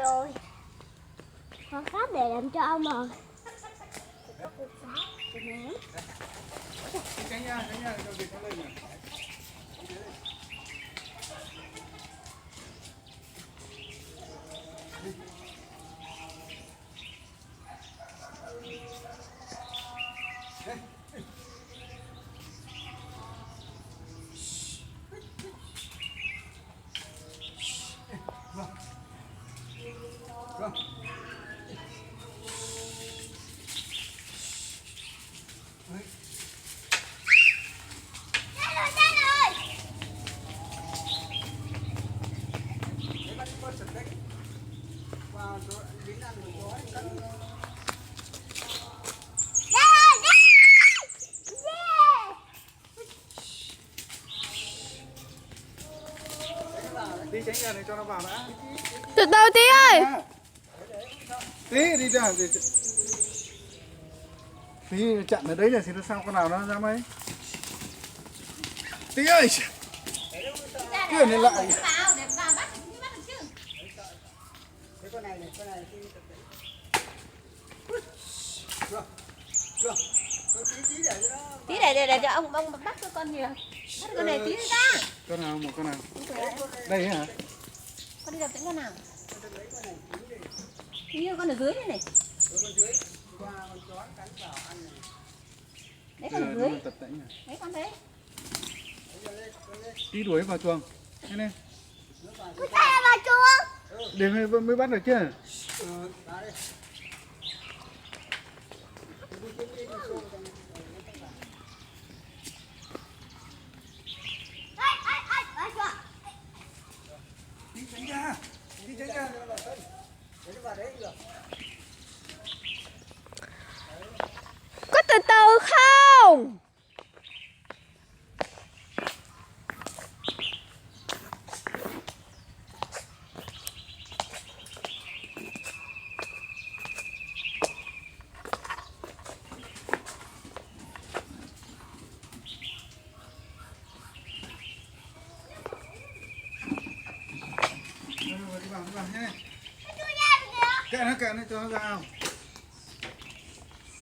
rồi. Con khác để làm cho ông mà. Tránh ra, cho vịt nó lên này. Vâng. Đi tránh ra này cho nó vào đã. Từ từ Tí ơi. Tí đi ra. Tí chặn ở đấy là thì nó sao con nào nó ra mấy. Tí ơi. Cứ này lại. Con này tí để cho ông bắt cho con nhiều. Bắt con này tí ra. Con nào một con nào? Đây hả? Con đi gặp những con nào? Như con ở dưới này này. Đấy con ở dưới. Đấy con đấy. Tí đuổi vào chuồng. Thế này. Có thể vào chuồng. Để mới bắt được chứ. Đi tránh ra. Đi tránh ra. Có từ từ không? Đi vào nhé. Kệ nó cho nó ra.